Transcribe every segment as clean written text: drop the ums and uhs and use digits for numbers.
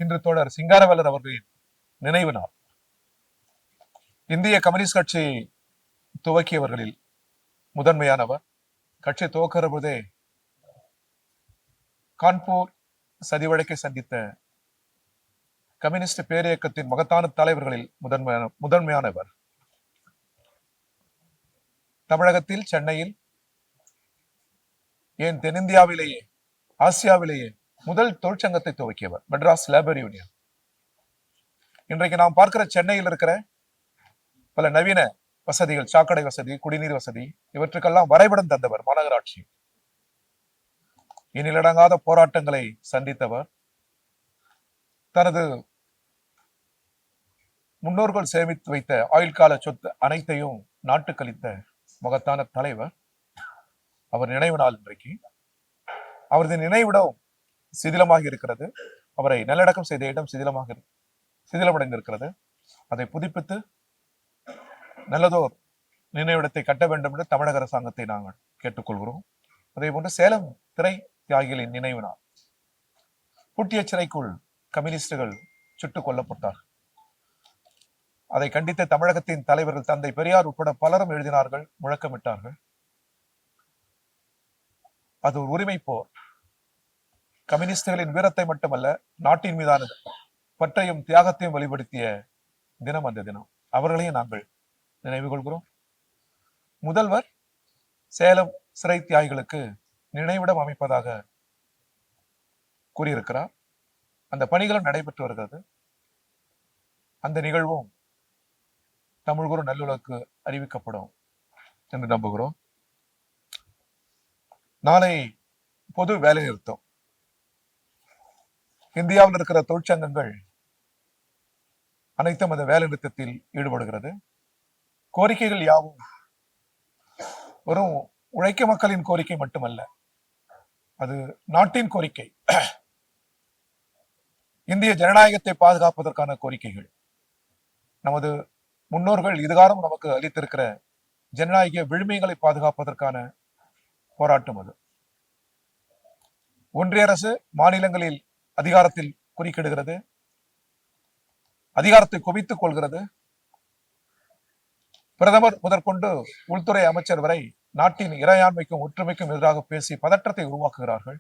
இன்று தோழர் சிங்காரவேலர் அவர்களின் நினைவு நாள். இந்திய கம்யூனிஸ்ட் கட்சி துவக்கியவர்களில் முதன்மையானவர். கட்சி துவக்கிற போதே கான்பூர் சதி வழக்கை சந்தித்த கம்யூனிஸ்ட் பேரியக்கத்தின் மகத்தான தலைவர்களில் முதன்மையானவர். தமிழகத்தில், சென்னையில், ஏன் தென்னிந்தியாவிலேயே, ஆசியாவிலேயே முதல் தொழிற்சங்கத்தை துவக்கியவர். Madras labour union. இன்றைக்கு நாம் பார்க்கிற சென்னையில் இருக்கிற பல நவீன வசதிகள், சாக்கடை வசதி, குடிநீர் வசதி, இவற்றுக்கெல்லாம் வரைபடம் தந்தவர் மாநகராட்சி. இனிலடங்காத போராட்டங்களை சந்தித்தவர். தனது முன்னோர்கள் சேமித்து வைத்த ஆயுள் கால சொத்து அனைத்தையும் நாட்டுக்களித்த மகத்தான தலைவர். அவர் நினைவு நாள் இன்றைக்கு. அவரது நினைவிடம் சிதிலமாக இருக்கிறது. அவரை நல்லடக்கம் செய்த இடம் சிதிலமடைந்திருக்கிறது. அதை புதுப்பித்து நல்லதோர் நினைவிடத்தை கட்ட வேண்டும் என்று தமிழக அரசாங்கத்தை நாங்கள் கேட்டுக்கொள்கிறோம். அதே போன்று சேலம் திரை தியாகிகளின் நினைவு நாள். பூட்டிய சிறைக்குள் கம்யூனிஸ்டுகள் சுட்டுக் கொல்லப்பட்டார். அதை கண்டித்த தமிழகத்தின் தலைவர்கள் தந்தை பெரியார் உட்பட பலரும் எழுதினார்கள், முழக்கமிட்டார்கள். அது ஒரு உரிமை போர். கம்யூனிஸ்டுகளின் வீரத்தை மட்டுமல்ல, நாட்டின் மீதான பற்றையும் தியாகத்தையும் வெளிப்படுத்திய தினம் அந்த தினம். அவர்களையும் நாங்கள் நினைவு கொள்கிறோம். முதல்வர் சேலம் சிறை தியாகிகளுக்கு நினைவிடம் அமைப்பதாக கூறியிருக்கிறார். அந்த பணிகளும் நடைபெற்று வருகிறது. அந்த நிகழ்வும் தமிழ்குரு நல்லுலகுக்கு அறிவிக்கப்படும் என்று நம்புகிறோம். நாளை பொது வேலை நிறுத்தம். இந்தியாவில் இருக்கிற தொழிற்சங்கங்கள் அனைத்தும் அந்த வேலை நிறுத்தத்தில் ஈடுபடுகிறது. கோரிக்கைகள் யாவும் வெறும் உழைக்கும் மக்களின் கோரிக்கை மட்டுமல்ல, அது நாட்டின் கோரிக்கை. இந்திய ஜனநாயகத்தை பாதுகாப்பதற்கான கோரிக்கைகள். நமது முன்னோர்கள் இதுகாரம் நமக்கு அளித்திருக்கிற ஜனநாயக விழுமைகளை பாதுகாப்பதற்கான போராட்டம் அது. ஒன்றிய அரசு மாநிலங்களில் அதிகாரத்தில் குறுக்கிடுகிறது, அதிகாரத்தை குவித்துக் கொள்கிறது. பிரதமர் முதற்கொண்டு உள்துறை அமைச்சர் வரை நாட்டின் இறையாண்மைக்கும் ஒற்றுமைக்கும் எதிராக பேசி பதற்றத்தை உருவாக்குகிறார்கள்.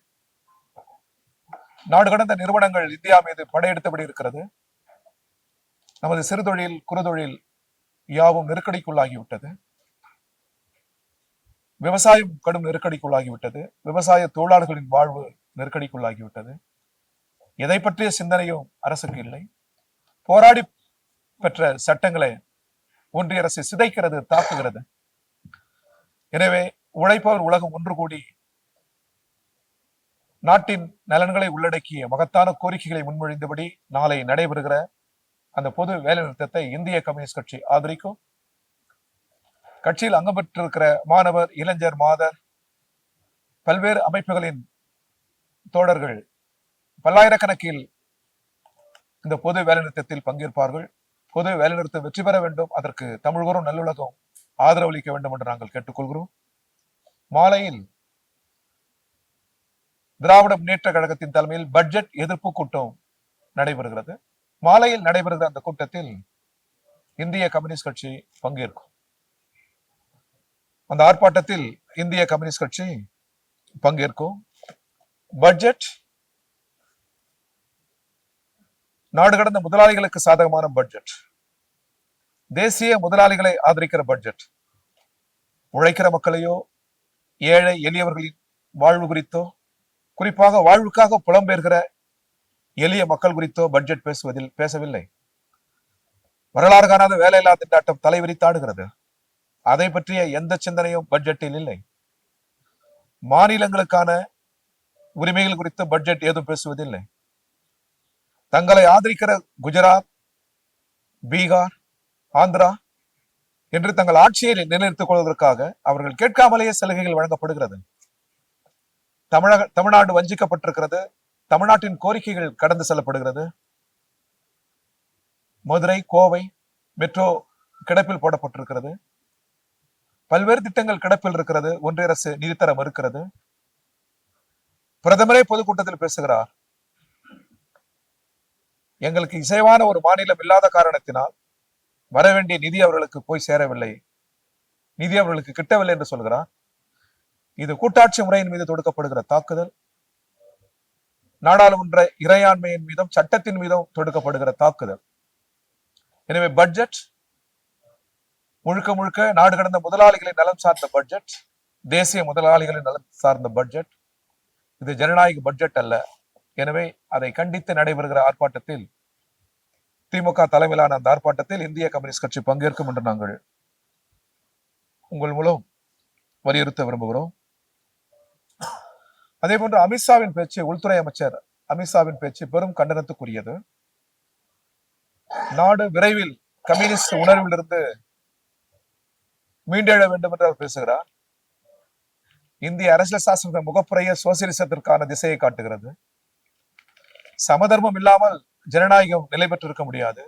நாடு கடந்த நிறுவனங்கள் இந்தியா மீது படையெடுத்தபடி இருக்கிறது. நமது சிறுதொழில், குறுதொழில் யாவும் நெருக்கடிக்குள்ளாகிவிட்டது. விவசாயம் கடும் நெருக்கடிக்குள்ளாகிவிட்டது. விவசாய தொழிலாளர்களின் வாழ்வு நெருக்கடிக்குள்ளாகிவிட்டது. எதை பற்றிய சிந்தனையும் அரசுக்கு இல்லை. போராடி பெற்ற சட்டங்களை ஒன்றிய அரசு சிதைக்கிறது, தாக்குகிறது. எனவே உழைப்பவர் உலகம் ஒன்று கூடி நாட்டின் நலன்களை உள்ளடக்கிய மகத்தான கோரிக்கைகளை முன்மொழிந்தபடி நாளை நடைபெறுகிற அந்த பொது வேலை நிறுத்தத்தை இந்திய கம்யூனிஸ்ட் கட்சி ஆதரிக்கும். கட்சியில் அங்கம் பெற்றிருக்கிற மாணவர், இளைஞர், மாதர், பல்வேறு அமைப்புகளின் தோழர்கள் பல்லாயிரக்கணக்கில் இந்த பொது வேலைநிறுத்தத்தில் பங்கேற்பார்கள். பொது வேலைநிறுத்தம் வெற்றி பெற வேண்டும். அதற்கு தமிழ்குரும் நல்லுலகம் ஆதரவளிக்க வேண்டும் என்று நாங்கள் கேட்டுக்கொள்கிறோம். மாலையில் திராவிட முன்னேற்ற கழகத்தின் தலைமையில் பட்ஜெட் எதிர்ப்பு கூட்டம் நடைபெறுகிறது. மாலையில் நடைபெறுகிற அந்த கூட்டத்தில் இந்திய கம்யூனிஸ்ட் கட்சி பங்கேற்கும். அந்த ஆர்ப்பாட்டத்தில் இந்திய கம்யூனிஸ்ட் கட்சி பங்கேற்கும். பட்ஜெட் நாடு கடந்த முதலாளிகளுக்கு சாதகமான பட்ஜெட், தேசிய முதலாளிகளை ஆதரிக்கிற பட்ஜெட். உழைக்கிற மக்களையோ ஏழை எளியவர்களின் வாழ்வு குறித்தோ, குறிப்பாக வாழ்வுக்காக புலம்பெயர்கிற எளிய மக்கள் குறித்தோ பட்ஜெட் பேசவில்லை. வரலாறு காணாத வேலையில்லா திண்டாட்டம் தலைவிரித்தாடுகிறது. அதை பற்றிய எந்த சிந்தனையும் பட்ஜெட்டில் இல்லை. மாநிலங்களுக்கான உரிமைகள் குறித்து பட்ஜெட் ஏதும் பேசுவதில்லை. தங்களை ஆதரிக்கிற குஜராத், பீகார், ஆந்திரா என்று தங்கள் ஆட்சியை நிலைநிறுத்திக் கொள்வதற்காக அவர்கள் கேட்காமலேயே சலுகைகள் வழங்கப்படுகிறது. தமிழ்நாடு வஞ்சிக்கப்பட்டிருக்கிறது. தமிழ்நாட்டின் கோரிக்கைகள் கடந்து செல்லப்படுகிறது. மதுரை, கோவை மெட்ரோ கிடப்பில் போடப்பட்டிருக்கிறது. பல்வேறு திட்டங்கள் கிடப்பில் இருக்கிறது. ஒன்றிய அரசு நிதித்தர மறுக்கிறது. பிரதமரே பொதுக்கூட்டத்தில் பேசுகிறார். எங்களுக்கு இசைவான ஒரு மாநிலம் இல்லாத காரணத்தினால் வர வேண்டிய நிதி அவர்களுக்கு போய் சேரவில்லை, நிதி அவர்களுக்கு கிட்டவில்லை என்று சொல்கிறார். இது கூட்டாட்சி முறையின் மீது தொடுக்கப்படுகிற தாக்குதல், நாடாளுமன்ற இறையாண்மையின் மீதும் சட்டத்தின் மீதும் தொடுக்கப்படுகிற தாக்குதல். எனவே பட்ஜெட் முழுக்க முழுக்க நாடு கடந்த முதலாளிகளின் நலம் சார்ந்த பட்ஜெட், தேசிய முதலாளிகளின் நலம் சார்ந்த பட்ஜெட். இது ஜனநாயக பட்ஜெட் அல்ல. எனவே அதை கண்டித்து நடைபெறுகிற ஆர்ப்பாட்டத்தில், திமுக தலைமையிலான அந்த ஆர்ப்பாட்டத்தில் இந்திய கம்யூனிஸ்ட் கட்சி பங்கேற்கும் என்று நாங்கள் உங்கள் மூலம் வலியுறுத்த விரும்புகிறோம். அதே போன்று அமித்ஷாவின் பேச்சு, உள்துறை அமைச்சர் அமித்ஷாவின் பேச்சு பெரும் கண்டனத்துக்குரியது. நாடு விரைவில் கம்யூனிஸ்ட் உணர்விலிருந்து மீண்டெழ வேண்டும் என்று அவர் பேசுகிறார். இந்திய அரசியல் சாசன முகப்புறைய சோசியலிசத்திற்கான திசையை காட்டுகிறது. சமதர்மம் இல்லாமல் ஜனநாயகம் நிலை பெற்றிருக்க முடியாது.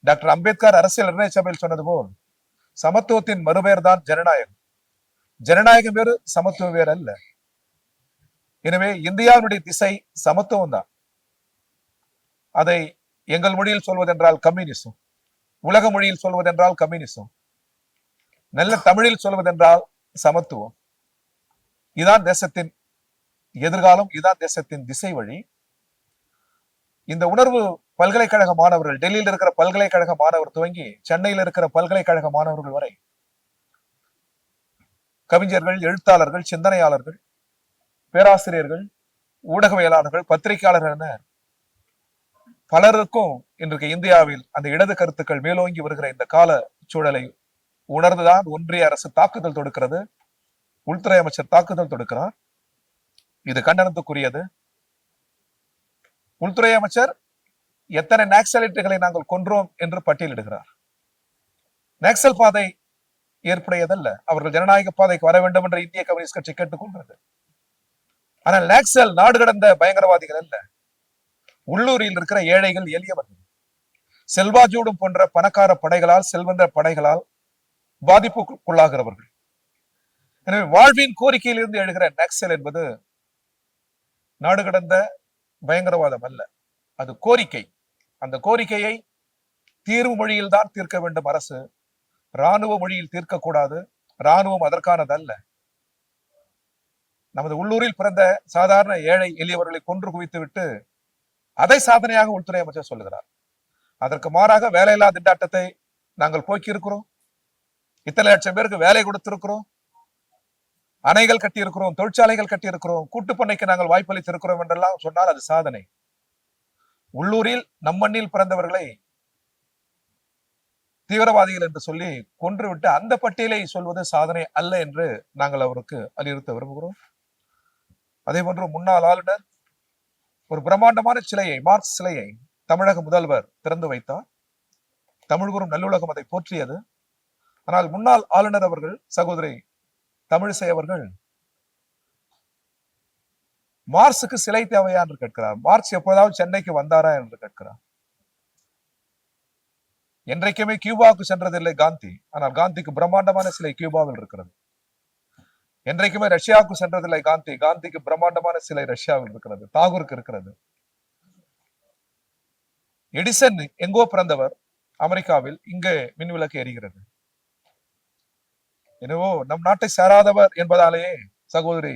டாக்டர் அம்பேத்கர் அரசியல் நிர்ணய சபையில் சொன்னது போல் சமத்துவத்தின் மறுபெயர் தான் ஜனநாயகம். ஜனநாயகம் வேறு, சமத்துவம் வேறு அல்ல. எனவே இந்தியாவுடைய திசை சமத்துவம் தான். அதை எங்கள் மொழியில் சொல்வதென்றால் கம்யூனிசம், உலக மொழியில் சொல்வதென்றால் கம்யூனிசம், நல்ல தமிழில் சொல்வதென்றால் சமத்துவம். இதான் தேசத்தின் எதிர்காலம், இதான் தேசத்தின் திசை வழி. இந்த உணர்வு பல்கலைக்கழக மாணவர்கள், டெல்லியில் இருக்கிற பல்கலைக்கழக மாணவர் துவங்கி சென்னையில் இருக்கிற பல்கலைக்கழக மாணவர்கள் வரை, கவிஞர்கள், எழுத்தாளர்கள், சிந்தனையாளர்கள், பேராசிரியர்கள், ஊடகவியலாளர்கள், பத்திரிகையாளர்கள் என பலருக்கும் இன்றைக்கு இந்தியாவில் அந்த இடது கருத்துக்கள் மேலோங்கி வருகிற இந்த கால சூழலை உணர்ந்துதான் ஒன்றிய அரசு தாக்குதல் தொடுக்கிறது. உள்துறை அமைச்சர் தாக்குதல் தொடுக்கிறார். இது கண்டனத்துக்குரியது. உள்துறை அமைச்சர் எத்தனை நாக்சலைட்டுகளை நாங்கள் கொன்றோம் என்று பட்டியலிடுகிறார். நாக்சல் பாதை ஏற்புடையதல்ல. அவர்கள் ஜனநாயக பாதைக்கு வர வேண்டும் என்று இந்திய கம்யூனிஸ்ட் கட்சி கேட்டுக்கொள்கிறது. ஆனால் நாக்சல் நாடு கடந்த பயங்கரவாதிகள் அல்ல. உள்ளூரில் இருக்கிற ஏழைகள், எளியவர்கள், செல்வாஜூடும் போன்ற பணக்கார படைகளால், செல்வந்த படைகளால் பாதிப்புக்குள்ளாகிறவர்கள். எனவே வாழ்வின் கோரிக்கையிலிருந்து எழுகிற நக்சல் என்பது நாடு கடந்த பயங்கரவாதம் அல்ல, அது கோரிக்கை. அந்த கோரிக்கையை தீர்வு மொழியில் தான் தீர்க்க வேண்டும் அரசு, இராணுவ மொழியில் தீர்க்கக்கூடாது. இராணுவம் அதற்கானதல்ல. நமது உள்ளூரில் பிறந்த சாதாரண ஏழை எளியவர்களை கொன்று குவித்து விட்டு அதை சாதனையாக உள்துறை அமைச்சர் சொல்லுகிறார். அதற்கு மாறாக வேலையில்லா திண்டாட்டத்தை நாங்கள் போக்கி இருக்கிறோம், இத்தனை லட்சம் பேருக்கு வேலை கொடுத்திருக்கிறோம், அணைகள் கட்டி இருக்கிறோம், தொழிற்சாலைகள் கட்டி இருக்கிறோம், கூட்டுப்பண்ணைக்கு நாங்கள் வாய்ப்பளித்து இருக்கிறோம் என்றெல்லாம் சொன்னால் அது சாதனை. உள்ளூரில் நம்மண்ணில் பிறந்தவர்களை தீவிரவாதிகள் என்று சொல்லி கொன்றுவிட்டு அந்த பட்டியலை சொல்வது சாதனை அல்ல என்று நாங்கள் அவருக்கு வலியுறுத்த விரும்புகிறோம். அதே போன்று முன்னாள் ஆளுநர் ஒரு பிரம்மாண்டமான சிலையை, மார்க்ஸ் சிலையை தமிழக முதல்வர் திறந்து வைத்தார். தமிழ் கூறும் நல்லுலகம் அதை போற்றியது. ஆனால் முன்னாள் ஆளுநர் அவர்கள், சகோதரி தமிழிசை அவர்கள், மார்க்சுக்கு சிலை தேவையா என்று கேட்கிறார். மார்க்ஸ் எப்பொழுதாவது சென்னைக்கு வந்தாரா என்று கேட்கிறார். என்றைக்குமே கியூபாவுக்கு சென்றதில்லை காந்தி, ஆனால் காந்திக்கு பிரம்மாண்டமான சிலை கியூபாவில் இருக்கிறது. என்றைக்குமே ரஷ்யாவுக்கு சென்றதில்லை காந்தி, காந்திக்கு பிரம்மாண்டமான சிலை ரஷ்யாவில் இருக்கிறது, தாகூருக்கு இருக்கிறது. எடிசன் எங்கோ பிறந்தவர், அமெரிக்காவில், இங்கே மின்விளக்கு எரிகிறது. என்னவோ நம் நாட்டை சேராதவர் என்பதாலேயே சகோதரி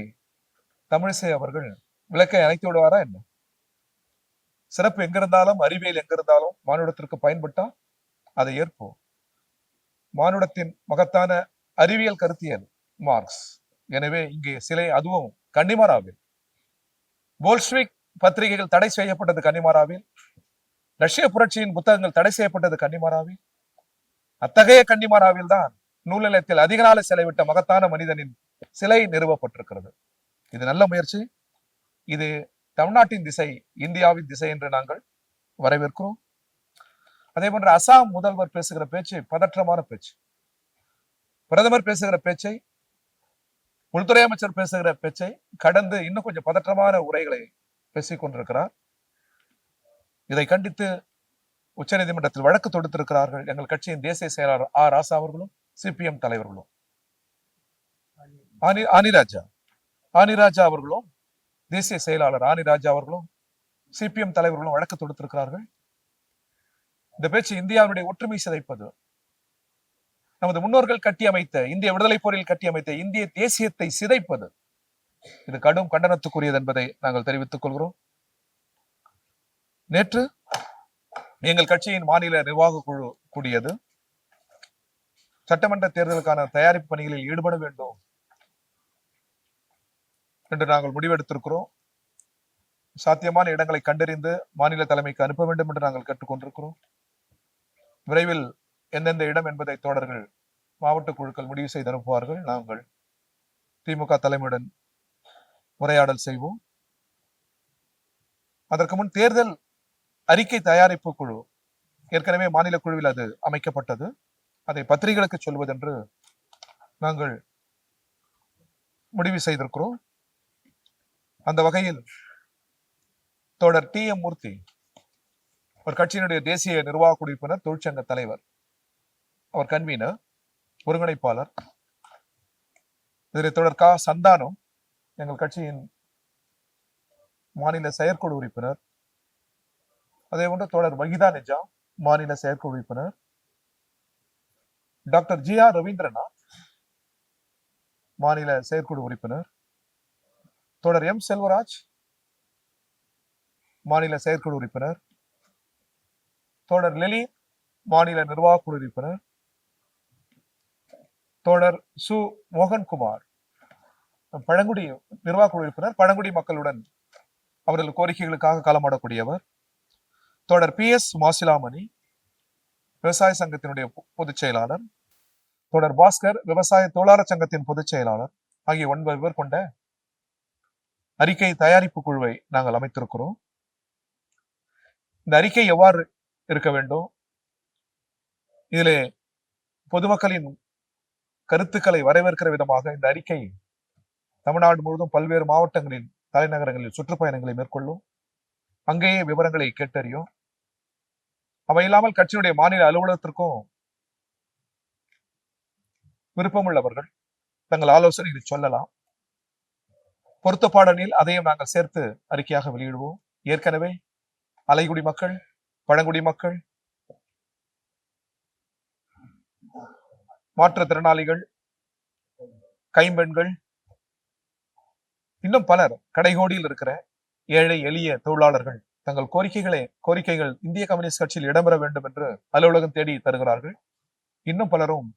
தமிழிசை அவர்கள் விளக்கை அணைத்து விடுவாரா என்ன? சிறப்பு எங்கிருந்தாலும், அறிவியல் எங்கிருந்தாலும் மானுடத்திற்கு பயன்பட்டா அதை ஏற்போம். மானுடத்தின் மகத்தான அறிவியல் கருத்தியல் மார்க்ஸ். எனவே இங்கே சிலை, அதுவும் கன்னிமாராவில். போல்ஸ்விக் பத்திரிகைகள் தடை செய்யப்பட்டது கன்னிமாராவில். ரஷ்ய புரட்சியின் புத்தகங்கள் தடை செய்யப்பட்டது கன்னிமாராவில். அத்தகைய கன்னிமாராவில் தான் நூல் நிலையத்தில் அதிக நாளை செலவிட்ட மகத்தான மனிதனின் சிலை நிறுவப்பட்டிருக்கிறது. இது நல்ல முயற்சி. இது தமிழ்நாட்டின் திசை, இந்தியாவின் திசை என்று நாங்கள் வரவேற்கிறோம். அதே போன்று அசாம் முதல்வர் பேசுகிற பேச்சு பதற்றமான பேச்சு. பிரதமர் பேசுகிற பேச்சை, உள்துறை அமைச்சர் பேசுகிற பேச்சை கடந்து இன்னும் கொஞ்சம் பதற்றமான உரைகளை பேசிக் கொண்டிருக்கிறார். இதை கண்டித்து உச்சநீதிமன்றத்தில் வழக்கு தொடுத்திருக்கிறார்கள் எங்கள் கட்சியின் தேசிய செயலாளர் ஆர் ராசா அவர்களும், சிபிஎம் தலைவர்களும், ஆனிராஜா அவர்களும், தேசிய செயலாளர் ஆனிராஜா அவர்களும், சிபிஎம் தலைவர்களும் வழக்கு தொடுத்திருக்கிறார்கள். இந்த பேச்சு இந்தியாவுடைய ஒற்றுமை சிதைப்பது, நமது முன்னோர்கள் கட்டி அமைத்த இந்திய விடுதலை போரில் கட்டி அமைத்த இந்திய தேசியத்தை சிதைப்பது. இது கடும் கண்டனத்துக்குரியது என்பதை நாங்கள் தெரிவித்துக் கொள்கிறோம். நேற்று எங்கள் கட்சியின் மாநில நிர்வாக குழு கூடியது. சட்டமன்ற தேர்தலுக்கான தயாரிப்பு பணிகளில் ஈடுபட வேண்டும் என்று நாங்கள் முடிவெடுத்திருக்கிறோம். சாத்தியமான இடங்களை கண்டறிந்து மாநில தலைமைக்கு அனுப்ப வேண்டும் என்று நாங்கள் கேட்டுக்கொண்டிருக்கிறோம். விரைவில் எந்தெந்த இடம் என்பதை தோழர்கள் மாவட்ட குழுக்கள் முடிவு செய்து அனுப்புவார்கள். நாங்கள் திமுக தலைமையுடன் உரையாடல் செய்வோம். அதற்கு முன் தேர்தல் அறிக்கை தயாரிப்பு குழு ஏற்கனவே மாநில குழுவில் அது அமைக்கப்பட்டது. அதை பத்திரிகைகளுக்கு சொல்வதென்று நாங்கள் முடிவு செய்திருக்கிறோம். அந்த வகையில் தோழர் TM மூர்த்தி, ஒரு கட்சியினுடைய தேசிய நிர்வாக உறுப்பினர், தொழிற்சங்க தலைவர், அவர் கன்வீனர், ஒருங்கிணைப்பாளர். இதில் தோழர் க. சந்தானம், எங்கள் கட்சியின் மாநில செயற்குழு உறுப்பினர். அதே போன்று தோழர் வகிதா நிஜாம், மாநில செயற்குழு உறுப்பினர். டாக்டர் GR ரவீந்திரநாத், மாநில செயற்குழு உறுப்பினர். தோழர் M. செல்வராஜ், மாநில செயற்குழு உறுப்பினர். தோழர் லெலி, மாநில நிர்வாக குழு உறுப்பினர். தோழர் சு. மோகன்குமார், பழங்குடி நிர்வாக குழு உறுப்பினர், பழங்குடி மக்களுடன் அவர்கள் கோரிக்கைகளுக்காக களமாடக்கூடியவர். தோழர் PS மாசிலாமணி, விவசாய சங்கத்தினுடைய பொதுச் செயலாளர். தோழர் பாஸ்கர், விவசாய தொழிலாளர் சங்கத்தின் பொதுச் செயலாளர். ஆகிய 9 பேர் கொண்ட அறிக்கை தயாரிப்பு குழுவை நாங்கள் அமைத்திருக்கிறோம். இந்த அறிக்கை எவ்வாறு இருக்க வேண்டும், இதிலே பொதுமக்களின் கருத்துக்களை வரவேற்கிற விதமாக இந்த அறிக்கை தமிழ்நாடு முழுவதும் பல்வேறு மாவட்டங்களின் தலைநகரங்களில் சுற்றுப்பயணங்களை மேற்கொள்ளும். அங்கேயே விவரங்களை கேட்டறியும். அவை இல்லாமல் கட்சியுடைய மாநில அலுவலகத்திற்கும் விருப்பமுள்ளவர்கள் தங்கள் ஆலோசனைகளை சொல்லலாம். பொருத்தப்பாடலில் அதையும் நாங்கள் சேர்த்து அறிக்கையாக வெளியிடுவோம். ஏற்கனவே அலைகுடி மக்கள், பழங்குடி மக்கள், மாற்றுத்திறனாளிகள், கைம்பெண்கள், இன்னும் பலர், கடைகோடியில் இருக்கிற ஏழை எளிய தொழிலாளர்கள் தங்கள் கோரிக்கைகள் இந்திய கம்யூனிஸ்ட் கட்சியில் இடம்பெற வேண்டும் என்று அலுவலகம் தேடி தருகிறார்கள். இன்னும் பலரும்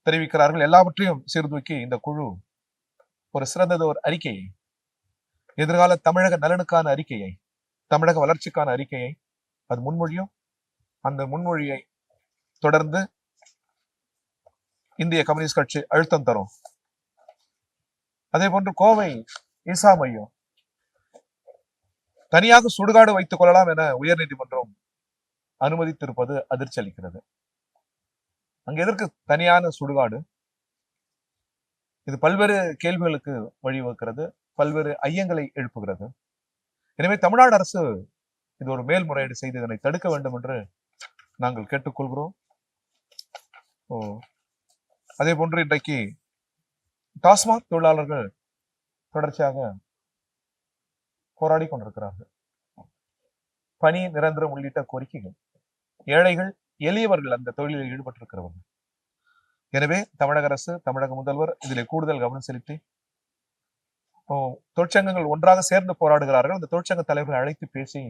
தெரிவிக்கிறார்கள். எல்லாவற்றையும் சீர்தூக்கி இந்த குழு ஒரு சிறந்ததோர் அறிக்கையை, எதிர்கால தமிழக நலனுக்கான அறிக்கையை, தமிழக வளர்ச்சிக்கான அறிக்கையை அது முன்மொழியும். அந்த முன்மொழியை தொடர்ந்து இந்திய கம்யூனிஸ்ட் கட்சி அழுத்தம் தரும். அதே போன்று கோவை ஈசா மையம் தனியாக சுடுகாடு வைத்துக் கொள்ளலாம் என உயர்நீதிமன்றம் அனுமதித்திருப்பது அதிர்ச்சி அளிக்கிறது. அங்க எதற்கு தனியான சுடுகாடு? இது பல்வேறு கேள்விகளுக்கு வழிவகுக்கிறது, பல்வேறு ஐயங்களை எழுப்புகிறது. எனவே தமிழ்நாடு அரசு இது ஒரு மேல்முறையீடு செய்து இதனை தடுக்க வேண்டும் என்று நாங்கள் கேட்டுக்கொள்கிறோம். அதே போன்று இன்றைக்கு டாஸ்மாக் தொழிலாளர்கள் தொடர்ச்சியாக போராடி கொண்டிருக்கிறார்கள். பணி நிரந்தரம் உள்ளிட்ட கோரிக்கைகள், ஏழைகள், எளியவர்கள் அந்த தொழிலில் ஈடுபட்டிருக்கிறவர்கள். எனவே தமிழக அரசு, தமிழக முதல்வர் இதில் கூடுதல் கவனம் செலுத்தி தொழிற்சங்கங்கள் ஒன்றாக சேர்ந்து போராடுகிறார்கள். அந்த தொழிற்சங்க தலைவர்களை அழைத்து பேசி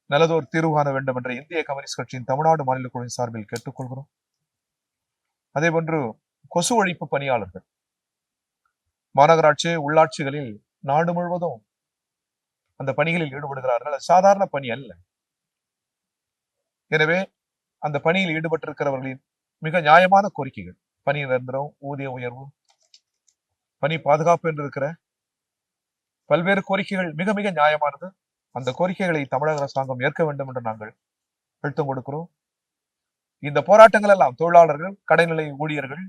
நல்லதோர் தீர்வு காண வேண்டும் என்ற இந்திய கம்யூனிஸ்ட் கட்சியின் தமிழ்நாடு மாநில குழுவின் சார்பில் கேட்டுக்கொள்கிறோம். அதே போன்று கொசு ஒழிப்பு பணியாளர்கள் மாநகராட்சி, உள்ளாட்சிகளில் நாடு முழுவதும் அந்த பணிகளில் ஈடுபடுகிறார்கள். அது சாதாரண பணி அல்ல. எனவே அந்த பணியில் ஈடுபட்டிருக்கிறவர்களின் மிக நியாயமான கோரிக்கைகள், பணி நிரந்தரம், ஊதிய உயர்வு, பணி பாதுகாப்பு என்று இருக்கிற பல்வேறு கோரிக்கைகள் மிக மிக நியாயமானது. அந்த கோரிக்கைகளை தமிழக அரசாங்கம் ஏற்க வேண்டும் என்று நாங்கள் அழுத்தம் கொடுக்கிறோம். இந்த போராட்டங்கள் எல்லாம் தொழிலாளர்கள், கடைநிலை ஊழியர்கள்,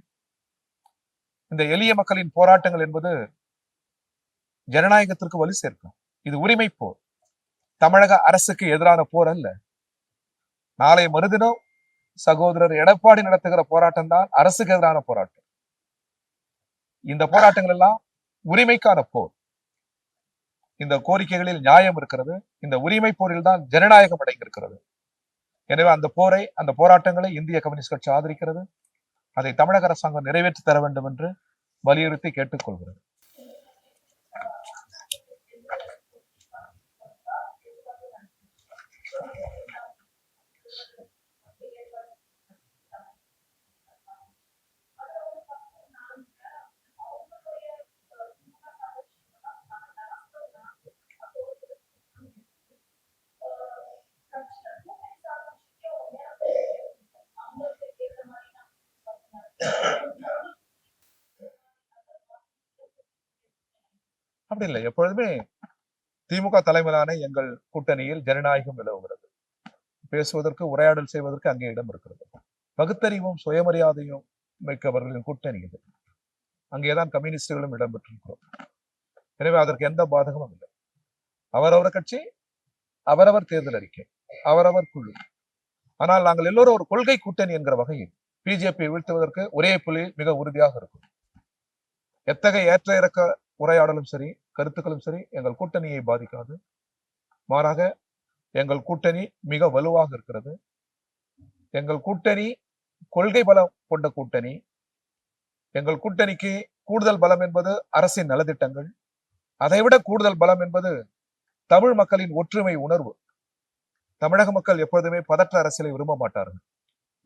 இந்த எளிய மக்களின் போராட்டங்கள் என்பது ஜனநாயகத்திற்கு வலு சேர்க்கும். இது உரிமை போர், தமிழக அரசுக்கு எதிரான போர் அல்ல. நாளை மறுதினம் சகோதரர் எடப்பாடி நடத்துகிற போராட்டம் தான் அரசுக்கு எதிரான போராட்டம். இந்த போராட்டங்கள் எல்லாம் உரிமைக்கான போர். இந்த கோரிக்கைகளில் நியாயம் இருக்கிறது. இந்த உரிமை போரில் தான் ஜனநாயகம் அடைந்திருக்கிறது. எனவே அந்த போராட்டங்களை இந்திய கம்யூனிஸ்ட் கட்சி ஆதரிக்கிறது. அதை தமிழக அரசாங்கம் நிறைவேற்றி தர வேண்டும் என்று வலியுறுத்தி கேட்டுக்கொள்கிறது. அப்படி இல்லை, எப்பொழுதுமே திமுக தலைமையிலான எங்கள் கூட்டணியில் ஜனநாயகம் நிலவுகிறது. பேசுவதற்கு, உரையாடல் செய்வதற்கு அங்கே இடம் இருக்கிறது. பகுத்தறிவும் சுயமரியாதையும் மிக்கவர்களின் கூட்டணி இது. அங்கேதான் கம்யூனிஸ்டுகளும் இடம்பெற்றிருக்கிறோம். எனவே அதற்கு எந்த பாதகமும் இல்லை. அவரவர் கட்சி, அவரவர் தேர்தல் அறிக்கை, அவரவர் குழு. ஆனால் நாங்கள் எல்லோரும் ஒரு கொள்கை கூட்டணி என்கிற வகையில் பிஜேபியை வீழ்த்துவதற்கு ஒரே புள்ளி மிக உறுதியாக இருக்கும். எத்தகைய ஏற்ற இறக்க உரையாடலும் சரி, கருத்துக்களும் சரி எங்கள் கூட்டணியை பாதிக்காது. மாறாக எங்கள் கூட்டணி மிக வலுவாக இருக்கிறது. எங்கள் கூட்டணி கொள்கை பலம் கொண்ட கூட்டணி. எங்கள் கூட்டணிக்கு கூடுதல் பலம் என்பது அரசின் நலத்திட்டங்கள். அதைவிட கூடுதல் பலம் என்பது தமிழ் மக்களின் ஒற்றுமை உணர்வு. தமிழக மக்கள் எப்பொழுதுமே பதற்ற அரசியலை விரும்ப மாட்டார்கள்.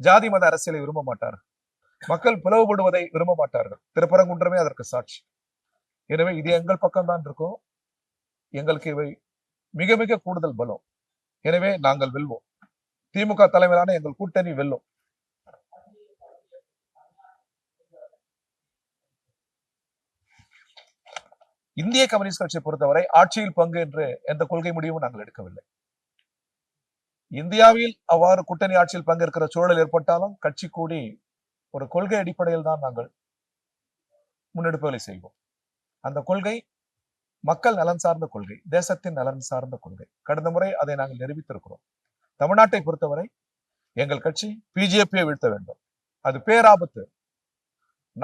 ஜாதி மத அரசியலை விரும்ப மாட்டார்கள். மக்கள் பிளவுபடுவதை விரும்ப மாட்டார்கள். திருப்பரங்குன்றமே அதற்கு சாட்சி. எனவே இது எங்கள் பக்கம்தான் இருக்கும். எங்களுக்கு இவை மிக மிக கூடுதல் பலம். எனவே நாங்கள் வெல்வோம். திமுக தலைமையிலான எங்கள் கூட்டணி வெல்லும். இந்திய கம்யூனிஸ்ட் கட்சியை பொறுத்தவரை ஆட்சியில் பங்கு என்று எந்த கொள்கை முடிவும் நாங்கள் எடுக்கவில்லை. இந்தியாவில் அவ்வாறு கூட்டணி ஆட்சியில் பங்கேற்கிற சூழல் ஏற்பட்டாலும் கட்சி கூடி ஒரு கொள்கை அடிப்படையில் தான் நாங்கள் முன்னெடுப்புகளை செய்வோம். அந்த கொள்கை மக்கள் நலன் சார்ந்த கொள்கை, தேசத்தின் நலன் சார்ந்த கொள்கை. கடந்த முறை அதை நாங்கள் நிரூபித்திருக்கிறோம். தமிழ்நாட்டை பொறுத்தவரை எங்கள் கட்சி பிஜேபியை வீழ்த்த வேண்டும். அது பேராபத்து,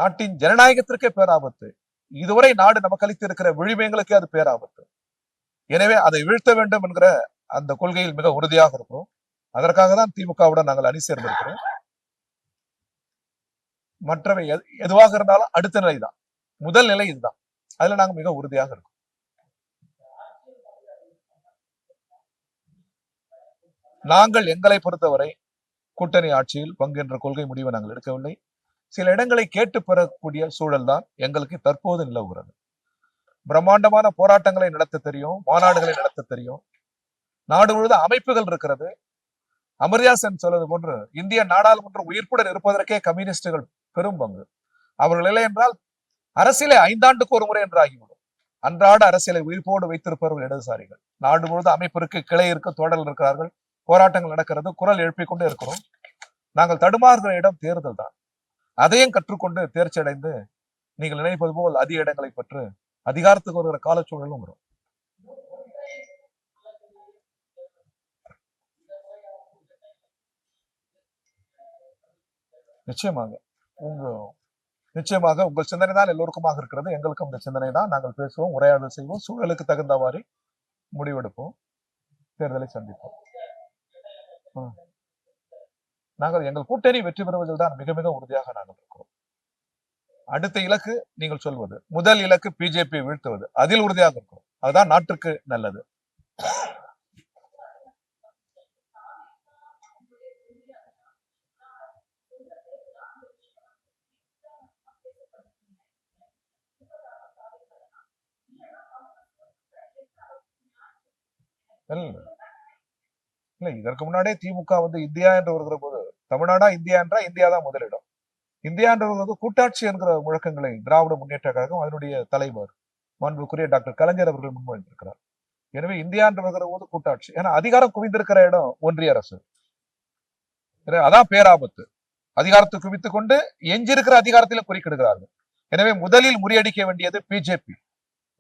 நாட்டின் ஜனநாயகத்திற்கே பேராபத்து. இதுவரை நாடு நமக்கு அளித்து இருக்கிற விழிமைகளுக்கே அது பேராபத்து. எனவே அதை வீழ்த்த வேண்டும் என்கிற அந்த கொள்கையில் மிக உறுதியாக இருக்கிறோம். அதற்காக தான் திமுகவுடன் நாங்கள் அணி சேர்ந்திருக்கிறோம். மற்றவை எதுவாக இருந்தாலும் அடுத்த நிலை தான், முதல் நிலை இதுதான். அதுல நாங்கள் மிக உறுதியாக இருக்கோம். நாங்கள் எங்களை பொறுத்தவரை கூட்டணி ஆட்சியில் பங்கு என்ற கொள்கை முடிவை நாங்கள் எடுக்கவில்லை. சில இடங்களை கேட்டு பெறக்கூடிய சூழல் தான் எங்களுக்கு தற்போது நிலவுகிறது. பிரம்மாண்டமான போராட்டங்களை நடத்த தெரியும், மாநாடுகளை நடத்த தெரியும். நாடு முழுவதும் அமைப்புகள் இருக்கிறது. அமர்யா சென் சொல்வது போன்று இந்திய நாடாளுமன்றம் உயிர்ப்புடன் இருப்பதற்கே கம்யூனிஸ்டுகள் பெரும் பங்கு. அவர்கள் இல்லை என்றால் அரசியலை 5 ஆண்டுக்கு ஒரு முறை என்று ஆகிவிடும். அன்றாட அரசியலை உயிர்ப்போடு வைத்திருப்பவர்கள் இடதுசாரிகள். நாடு முழுவதும் அமைப்பு இருக்கு, கிளை இருக்கு, தோழர்கள் இருக்கிறார்கள், போராட்டங்கள் நடக்கிறது, குரல் எழுப்பிக் கொண்டே இருக்கிறோம். நாங்கள் தடுமாறுகிற இடம் தேர்தல் தான். அதையும் கற்றுக்கொண்டு தேர்ச்சி அடைந்து நீங்கள் நினைப்பது போல் அதிக இடங்களை பெற்று அதிகாரத்துக்கு வருகிற காலச்சூழலும் வரும். நிச்சயமாக உங்கள் சிந்தனை தான் எல்லோருக்குமாக இருக்கிறது. எங்களுக்கும் இந்த சிந்தனை தான். நாங்கள் பேசுவோம், உரையாடல் செய்வோம், சூழலுக்கு தகுந்தவாறு முடிவெடுப்போம், தேர்தலை சந்திப்போம். நாங்கள் எங்கள் கூட்டணி வெற்றி பெறுவதில் தான் மிக மிக உறுதியாக நாங்கள் இருக்கிறோம். அடுத்த இலக்கு நீங்கள் சொல்வது, முதல் இலக்கு பிஜேபி வீழ்த்துவது, அதில் உறுதியாக இருக்கிறோம். அதுதான் நாட்டுக்கு நல்லது. இல்ல, இதற்கு முன்னாடியே திமுக இந்தியா என்று வருகிற போது தமிழ்நாடா இந்தியா என்றா இந்தியா தான் முதலிடம். இந்தியா என்று வருவது கூட்டாட்சி என்கிற முழக்கங்களை திராவிட முன்னேற்ற கழகம் அதனுடைய தலைவர் மாண்புக்குரிய டாக்டர் கலைஞர் அவர்கள் முன்மொழிந்திருக்கிறார். எனவே இந்தியா என்று வருகிற போது கூட்டாட்சி. ஏன்னா அதிகாரம் குவிந்திருக்கிற இடம் ஒன்றிய அரசு. அதான் பேராபத்து. அதிகாரத்தை குவித்துக் கொண்டு எஞ்சிருக்கிற அதிகாரத்தில குறுக்கிடுகிறார்கள். எனவே முதலில் முறியடிக்க வேண்டியது பிஜேபி,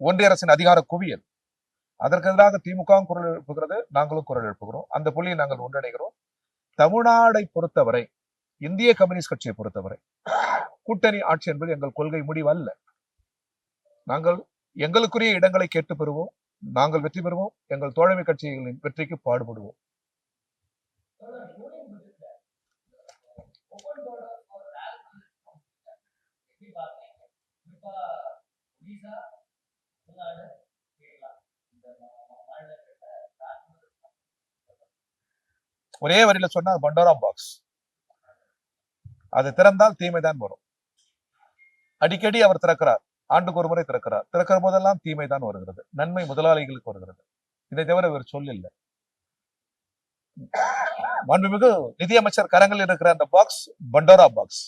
ஒன்றிய அரசின் அதிகார குவியல். அதற்கு எதிராக திமுகவும் குரல் எழுப்புகிறது, நாங்களும் குரல் எழுப்புகிறோம். அந்த புள்ளியை நாங்கள் ஒன்றிணைகிறோம். தமிழ்நாடை பொறுத்தவரை, இந்திய கம்யூனிஸ்ட் கட்சியை பொறுத்தவரை கூட்டணி ஆட்சி என்பது எங்கள் கொள்கை முடிவு அல்ல. நாங்கள் எங்களுக்குரிய இடங்களை கேட்டு பெறுவோம், நாங்கள் வெற்றி பெறுவோம். எங்கள் தோழமை கட்சிகளின் வெற்றிக்கு பாடுபடுவோம். ஒரே வரியில சொன்னா பண்டோரா பாக்ஸ். அது திறந்தால் தீமைதான் வரும். அடிக்கடி அவர் திறக்கிறார், ஆண்டுக்கு ஒரு முறை திறக்கிறார். திறக்கிற போதெல்லாம் தீமை தான் வருகிறது, நன்மை முதலாளிகளுக்கு வருகிறது. இதை தவிர வேறு சொல் இல்லை. மாண்புமிகு நிதியமைச்சர் கரங்களில் இருக்கிற அந்த பாக்ஸ் பண்டோரா பாக்ஸ்.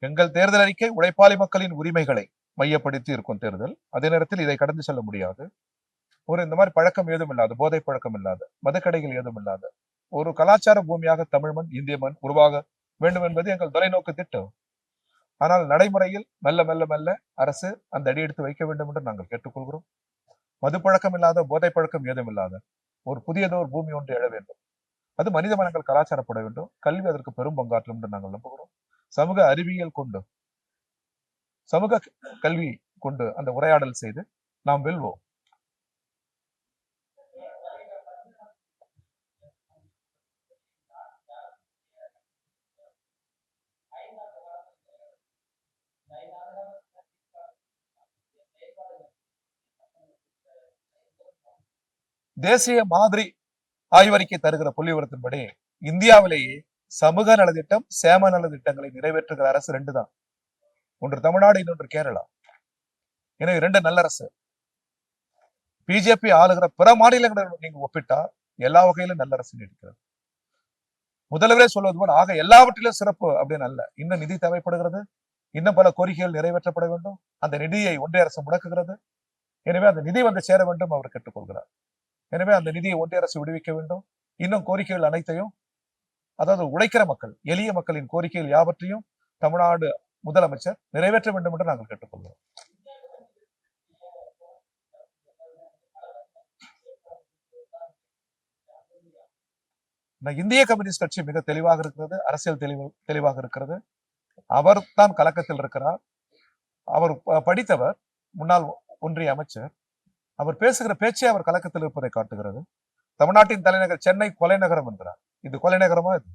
எங்கள் தேர்தல் அறிக்கை உழைப்பாளி மக்களின் உரிமைகளை மையப்படுத்தி இருக்கும் தேர்தல். அதே நேரத்தில் இதை கடந்து செல்ல முடியாது. ஒரு இந்த மாதிரி பழக்கம் ஏதும் இல்லாத, போதை பழக்கம் இல்லாத, மதக்கடைகள் ஏதும் இல்லாத ஒரு கலாச்சார பூமியாக தமிழ் மண், இந்திய மண் உருவாக வேண்டும் என்பது எங்கள் தொலைநோக்கு திட்டம். ஆனால் நடைமுறையில் மெல்ல மெல்ல மெல்ல அரசு அந்த அடி எடுத்து வைக்க வேண்டும் என்று நாங்கள் கேட்டுக்கொள்கிறோம். மது பழக்கம் இல்லாத, போதை பழக்கம் ஏதும் இல்லாத ஒரு புதியதோர் பூமி ஒன்று எழ வேண்டும். அது மனித மனங்கள் கலாச்சாரப்பட வேண்டும். கல்வி அதற்கு பெரும் பங்காற்றும் என்று நாங்கள் நம்புகிறோம். சமூக அறிவியல் கொண்டு, சமூக கல்வி கொண்டு அந்த உரையாடல் செய்து நாம் வெல்வோம். தேசிய மாதிரி ஆய்வறிக்கை தருகிற புள்ளி விவரத்தின்படி இந்தியாவிலேயே சமூக நலத்திட்டம், சேம நலத்திட்டங்களை நிறைவேற்றுகிற அரசு 2 தான். ஒன்று தமிழ்நாடு, இன்னொன்று கேரளா. எனவே 2 நல்ல அரசு. பிஜேபி ஆளுகிற பிற மாநிலங்களுடன் நீங்க ஒப்பிட்டா எல்லா வகையிலும் நல்ல அரசு இருக்கிறது. முதல்வரே சொல்வது போல் ஆக எல்லாவற்றிலும் சிறப்பு அப்படின்னு அல்ல. இன்னும் நிதி தேவைப்படுகிறது, இன்னும் பல கோரிக்கைகள் நிறைவேற்றப்பட வேண்டும். அந்த நிதியை ஒன்றிய அரசு முடக்குகிறது. எனவே அந்த நிதி வந்து சேர வேண்டும் அவர் கேட்டுக்கொள்கிறார். எனவே அந்த நிதியை ஒன்றிய அரசு விடுவிக்க வேண்டும். இன்னும் கோரிக்கைகள் அனைத்தையும், அதாவது உழைக்கிற மக்கள், எளிய மக்களின் கோரிக்கைகள் யாவற்றையும் தமிழ்நாடு முதலமைச்சர் நிறைவேற்ற வேண்டும் என்று நாங்கள் கேட்டுக்கொள்கிறோம். இந்திய கம்யூனிஸ்ட் கட்சி மிக தெளிவாக இருக்கிறது, அரசியல் தெளிவாக இருக்கிறது. அவர் தான் கலக்கத்தில் இருக்கிறார். அவர் படித்தவர், முன்னாள் ஒன்றிய அமைச்சர். அவர் பேசுகிற பேச்சே அவர் கலக்கத்தில் இருப்பதை காட்டுகிறது. தமிழ்நாட்டின் தலைநகர் சென்னை கொலை நகரம் என்கிறார். இது கொலை நகரமா? இது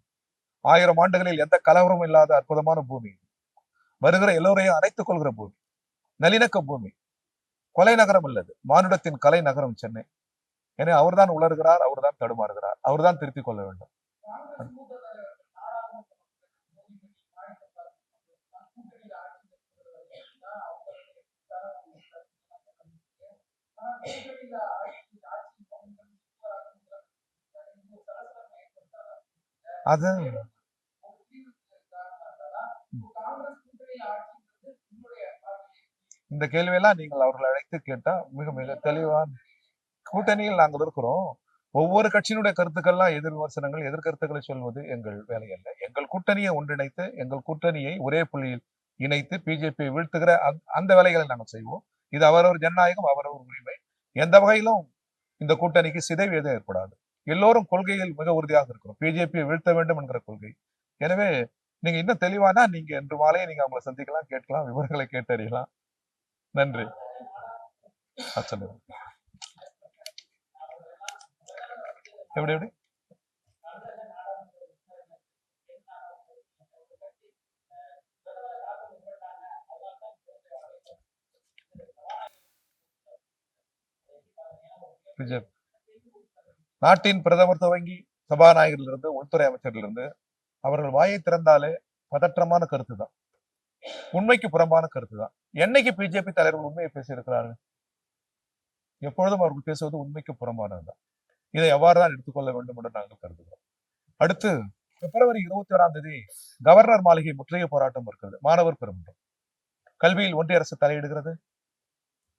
1000 ஆண்டுகளில் எந்த கலவரமும் இல்லாத அற்புதமான பூமி, வருகிற எல்லோரையும் அணைத்துக் கொள்கிற பூமி, நல்லிணக்க பூமி. கொலை நகரம் அல்லது மானுடத்தின் கலை நகரம் சென்னை. எனவே அவர்தான் உளறுகிறார், அவர்தான் தடுமாறுகிறார், அவர்தான் திருத்திக் கொள்ள வேண்டும். அது இந்த கேள்வியெல்லாம் நீங்கள் அவர்களை அழைத்து கேட்டா மிக மிக தெளிவான கூட்டணியில் நாங்கள் இருக்கிறோம். ஒவ்வொரு கட்சியினுடைய கருத்துக்கள்லாம் எதிர் விமர்சனங்கள், எதிர்கருத்துக்களை சொல்வது எங்கள் வேலை அல்ல. எங்கள் கூட்டணியை ஒன்றிணைத்து, எங்கள் கூட்டணியை ஒரே புள்ளியில் இணைத்து பிஜேபியை வீழ்த்துகிற அந்த வேலைகளை நாங்கள் செய்வோம். இது அவரவர் ஜனநாயகம், அவரவர் உரிமை. எந்த வகையிலும் இந்த கூட்டணிக்கு சிதைவு எதுவும் ஏற்படாது. எல்லோரும் கொள்கையில் மிக உறுதியாக இருக்கிறோம். பிஜேபியை வீழ்த்த வேண்டும் என்கிற கொள்கை. எனவே நீங்க இன்னும் தெளிவானா நீங்க இன்று மாலையை நீங்க அவங்களை சந்திக்கலாம், கேட்கலாம், விவரங்களை கேட்டறியலாம். நன்றி. எப்படி எப்படி நாட்டின் பிரதமர் துவங்கி சபாநாயகரிலிருந்து உள்துறை அமைச்சரிலிருந்து அவர்கள் வாயை திறந்தாலே பதற்றமான கருத்து தான், உண்மைக்கு புறம்பான கருத்து தான். என்னைக்கு பிஜேபி தலைவர்கள் உண்மையை பேசியிருக்கிறார்கள்? எப்பொழுதும் அவர்கள் பேசுவது உண்மைக்கு புறம்பானதுதான். இதை எவ்வாறுதான் எடுத்துக்கொள்ள வேண்டும் என்று நாங்கள் கருதுகிறோம். அடுத்து பிப்ரவரி 21 கவர்னர் மாளிகை முற்றுகை போராட்டம் இருக்கிறது. மாணவர் பெருமன்றம். கல்வியில் ஒன்றிய அரசு தலையிடுகிறது.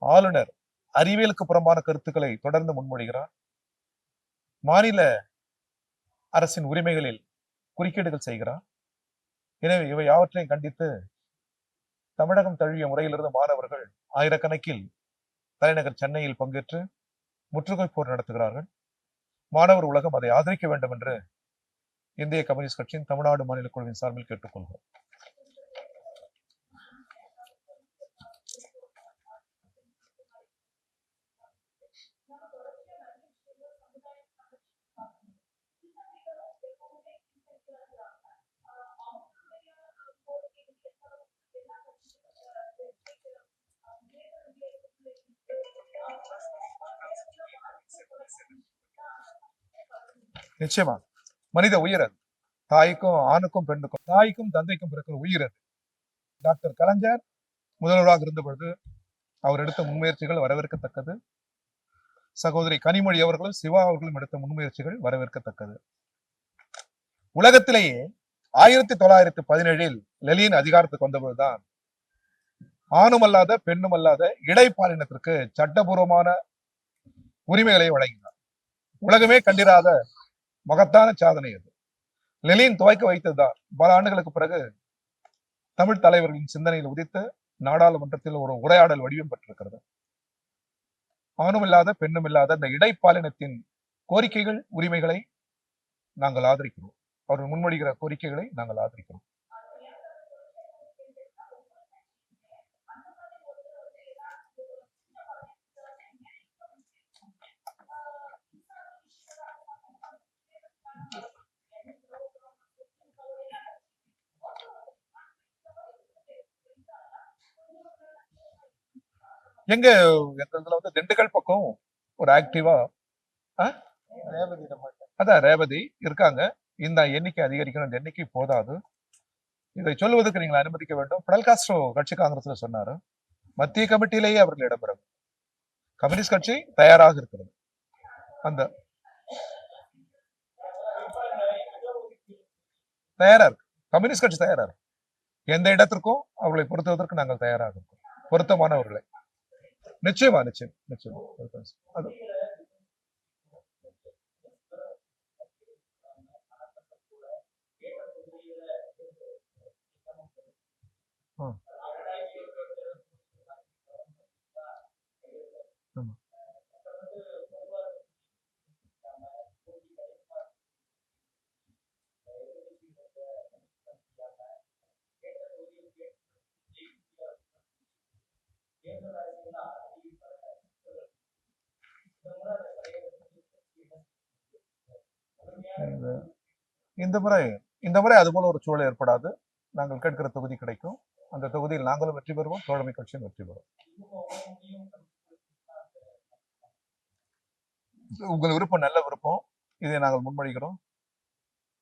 ஆளுநர் அறிவியலுக்கு புறம்பான கருத்துக்களை தொடர்ந்து முன்மொழிகிறார். மாநில அரசின் உரிமைகளில் குறுக்கீடுகள் செய்கிறார். எனவே இவை யாவற்றையும் கண்டித்து தமிழகம் தழுவிய முறையிலிருந்து மாணவர்கள் ஆயிரக்கணக்கில் தலைநகர் சென்னையில் பங்கேற்று முற்றுகை போர் நடத்துகிறார்கள். மாணவர் உலகம் அதை ஆதரிக்க வேண்டும் என்று இந்திய கம்யூனிஸ்ட் கட்சியின் தமிழ்நாடு மாநில குழுவின் சார்பில் கேட்டுக்கொள்கிறோம். நிச்சயமா மனித உயிர் அது. தாய்க்கும் ஆணுக்கும் பெண்ணுக்கும், தாய்க்கும் தந்தைக்கும் பிறக்கிற உயிர் அது. டாக்டர் கலைஞர் முதல்வராக இருந்த பொழுது அவர் எடுத்த முன்முயற்சிகள் வரவேற்கத்தக்கது. சகோதரி கனிமொழி அவர்களும் சிவா அவர்களும் எடுத்த முன்முயற்சிகள் வரவேற்கத்தக்கது. உலகத்திலேயே 1917 லெனின் அதிகாரத்துக்கு வந்தபோதுதான் ஆணும் அல்லாத பெண்ணும் அல்லாத இடைப்பாலினத்திற்கு சட்டபூர்வமான உரிமைகளை வழங்கினார். உலகமே கண்டிராத மகத்தான சாதனை அது. லெனின் துவக்க வைத்ததுதான் பல ஆண்டுகளுக்கு பிறகு தமிழ் தலைவர்களின் சிந்தனையில் உதித்து நாடாளுமன்றத்தில் ஒரு உரையாடல் வடிவம் பெற்றிருக்கிறது. ஆணும் இல்லாத பெண்ணும் இல்லாத அந்த இடைப்பாலினத்தின் கோரிக்கைகள், உரிமைகளை நாங்கள் ஆதரிக்கிறோம். அவர்கள் முன்மொழிகிற கோரிக்கைகளை நாங்கள் ஆதரிக்கிறோம். எங்க எங்களதுல வந்து திண்டுக்கல் பக்கம் ஒரு ஆக்டிவா அதான் ரேவதி இருக்காங்க. இந்த எண்ணிக்கை அதிகரிக்கணும், இந்த எண்ணிக்கை போதாது. இதை சொல்லுவதற்கு நீங்கள் அனுமதிக்க வேண்டும். பிடல் காஸ்ட்ரோ கட்சி காங்கிரஸ்ல சொன்னாரு, மத்திய கமிட்டியிலேயே அவர்கள் இடம்பெறும். கம்யூனிஸ்ட் கட்சி தயாராக இருக்கிறது. அந்த தயாரா இருக்கு, கம்யூனிஸ்ட் கட்சி தயாரா இருக்கு. எந்த இடத்திற்கும் அவர்களை பொருத்துவதற்கு நாங்கள் தயாராக இருக்கோம், பொருத்தமானவர்களை. நிச்சயமா நிச்சயம் நிச்சயமா அது இந்த முறை அது போல ஒரு சூழல் ஏற்படாது. நாங்கள் கேட்கிற தொகுதி கிடைக்கும். அந்த தொகுதியில் நாங்களும் வெற்றி பெறுவோம், தோழமை கட்சியும் வெற்றி பெறும். உங்கள் விருப்பம் நல்ல விருப்பம், இதை நாங்கள் முன்மொழிகிறோம்.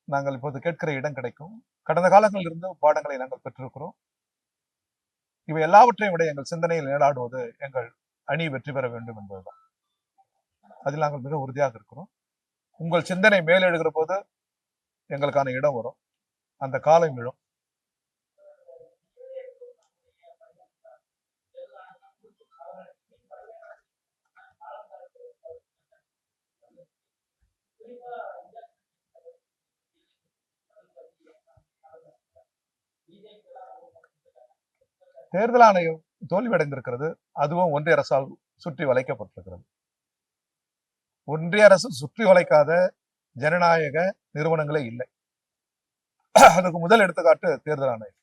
நாங்கள் இப்போது கேட்கிற இடம் கிடைக்கும். கடந்த காலங்களில் இருந்து பாடங்களை நாங்கள் பெற்றிருக்கிறோம். இவை எல்லாவற்றையும் விட எங்கள் சிந்தனையில் நிழலாடுவது எங்கள் அணி வெற்றி பெற வேண்டும் என்பதுதான். அதில் நாங்கள் மிக உறுதியாக இருக்கிறோம். உங்கள் சிந்தனை மேலெழுகிற போது எங்களுக்கான இடம் வரும், அந்த காலம் விழும். தேர்தல் ஆணையம் தோல்வியடைந்திருக்கிறது. அதுவும் ஒன்றிய அரசால் சுற்றி வளைக்கப்பட்டிருக்கிறது. ஒன்றிய அரசு சுற்றி வளைக்காத ஜனநாயக நிறுவனங்களே இல்லை. அதுக்கு முதல் எடுத்துக்காட்டு தேர்தல் ஆணையம்.